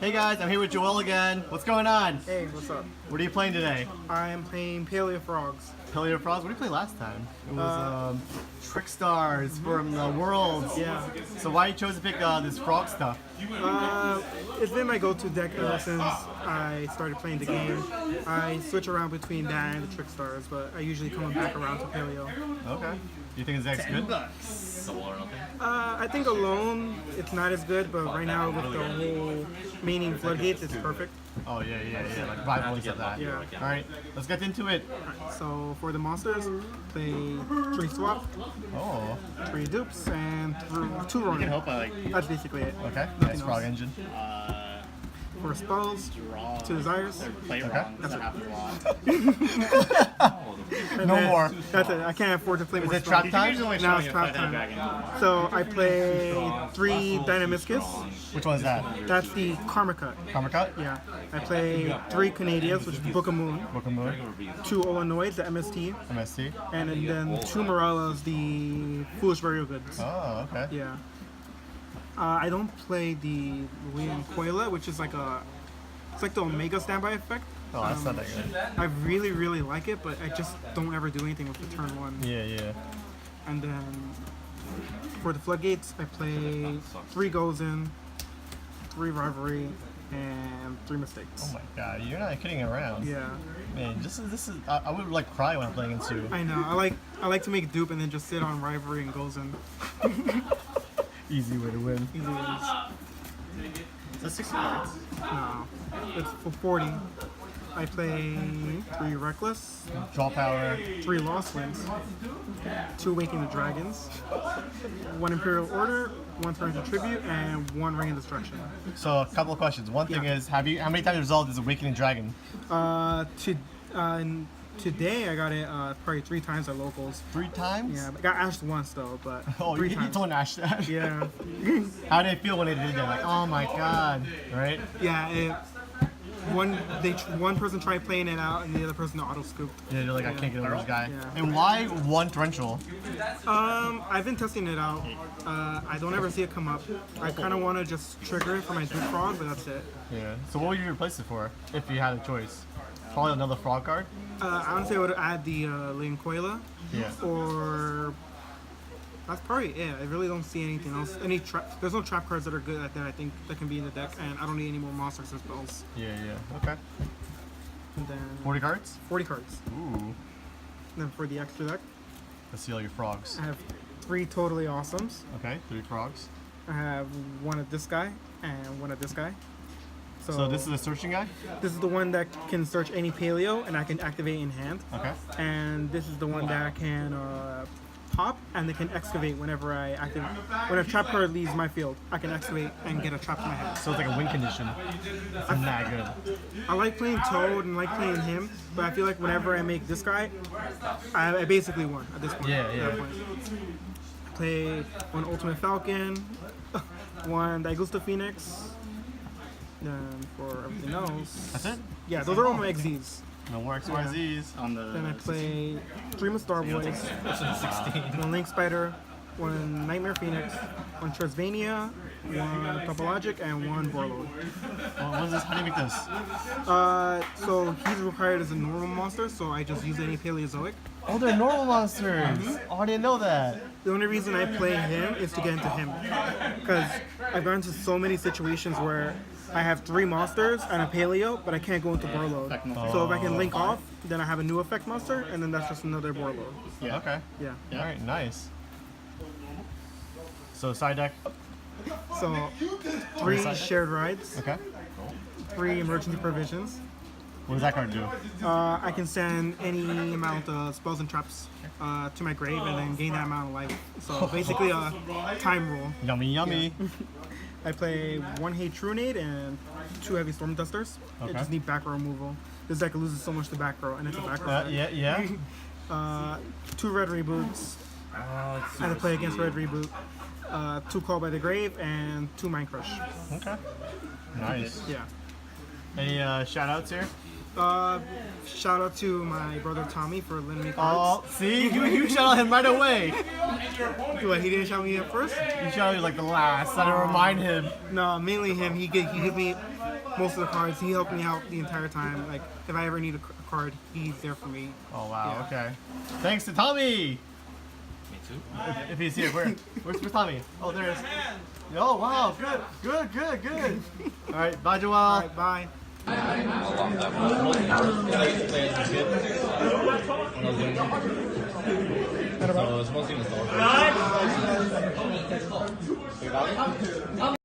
Hey guys, I'm here with Joel again. What's going on? Hey, what's up? What are you playing today? I am playing Paleo Frogs. Paleo Frogs? What did you play last time? It was Trick Stars from the Worlds. Yeah. So why you chose to pick this frog stuff? It's been my go-to deck ever since I started playing the game. I switch around between that and the Trick Stars, but I usually come back around to Paleo. Okay. Do you think this deck's good? I think alone it's not as good, but right now with the whole meaning Floodgates, it's perfect. Oh yeah, like rival and stuff like that. Yeah. All right, let's get into it. So for the monsters, play 3 swap, Oh. 3 dupes, and 2 Ronin. That's basically it. Okay. Nothing Nice frog else. engine. For spells, 2 desires. Okay. That's it. No then, more. That's it. I can't afford to play more Is it spells. trap time? Now it's trap time. So I play 3 Dynamiscus. Which one is that? That's the Karma Cut. Karma Cut? Yeah. I play 3 Canadians, which is Book of Moon. Book of Moon. 2 Olanoids, the MST. MST. And then 2 Morellas, the Foolish Burial Goods. Oh, okay. Yeah. I don't play the Leon Coila, which is like it's like the Omega standby effect. Oh, that's not that good. I really like it, but I just don't ever do anything with the turn 1. Yeah. And then for the Floodgates, I play 3 Goes In, 3 Rivalry, and 3 Mistakes. Oh my god, you're not kidding around. Yeah, Man, this is. I would like cry when I'm playing into. I know. I like to make dupe and then just sit on Rivalry and Goes In. Easy way to win. Easy wins. Is that 60 cards? No, it's for 40. I play 3 Reckless, Draw power. 3 Lost Winds, 2 Waking the Dragons, 1 Imperial Order, 1 Turn to Tribute, and 1 Ring of Destruction. So a couple of questions. One thing Yeah. is, how many times have you resolved this Awakening Dragon? Today I got it probably 3 times at locals. 3 times? Yeah, I got ashed once though, but Oh, 3 you times. told Ash that. Yeah, How did it feel when they did that? Like, oh my god, right? yeah. One person tried playing it out, and the other person auto scooped. Yeah, they're like, I can't get over this guy. Yeah. And why 1 torrential? I've been testing it out. I don't ever see it come up. I kind of want to just trigger it for my Duke Frog, but that's it. Yeah. So what would you replace it for if you had a choice? Probably another frog card. Honestly, I would add the Leon Coila, Yeah. or that's probably it. I really don't see anything else. There's no trap cards that are good that I think that can be in the deck, and I don't need any more monsters or spells. Yeah. Okay. And then 40 cards. 40 cards. Ooh. And then for the extra deck, Let's see all your frogs. I have 3 totally awesomes. Okay. 3 frogs. I have 1 of this guy and 1 of this guy. So this is a searching guy. This is the one that can search any paleo and I can activate in hand. Okay. And this is the one that can pop and they can excavate whenever I activate. When a trap card leaves my field, I can excavate and get a trap to my hand. So it's like a win condition. It's not good. I like playing Toad and like playing him, but I feel like whenever I make this guy, I basically won at this point. Yeah. At that point. I play 1 Ultimate Falcon, 1 Daigusta Phoenix. Then for everything else, That's it? yeah, those are all my XZs. No more XYZs. Then I play Dream of Star Boys, 1 Link Spider, 1 Nightmare Phoenix, 1 Tresvania, 1 Topologic, and 1 Warlord. What is this? How do you make this? So he's required as a normal monster, so I just use any Paleozoic. Oh, they're normal monsters. Oh, I didn't know that. The only reason I play him is to get into him, because I've gone into so many situations where I have 3 monsters and a Paleo, but I can't go into Warlord. So if I can link off, then I have a new effect monster, and then that's just another Warlord. Yeah. Okay. Yeah. All right. Nice. So side deck. So 3 shared rides, Okay. 3 emergency provisions. What does that card do? I can send any amount of spells and traps to my grave and then gain that amount of life. So basically a time rule. Yummy. I play 1 Hate Trunade and 2 Heavy Storm Dusters. Okay. I just need back row removal. This deck loses so much to back row, and it's a back row deck. Yeah. 2 Red Reboots. I had to play against Red Reboot. 2 Call by the Grave and 2 Mind Crush. Okay. Nice. Yeah. Any shout outs here? Shout out to my brother Tommy for lending me Oh, cards. see? You shout out him right away. What, he didn't shout me up first? You shout out like the last. So to remind him. No, mainly him. He gave me most of the cards. He helped me out the entire time. Like, if I ever need a card, he's there for me. Oh, wow. Yeah. Okay. Thanks to Tommy. Me too. If he's here. Where's Tommy? Oh, there he is. Oh, wow. Good. All right. Bye, Joel. All right, bye. So it's mostly nostalgia.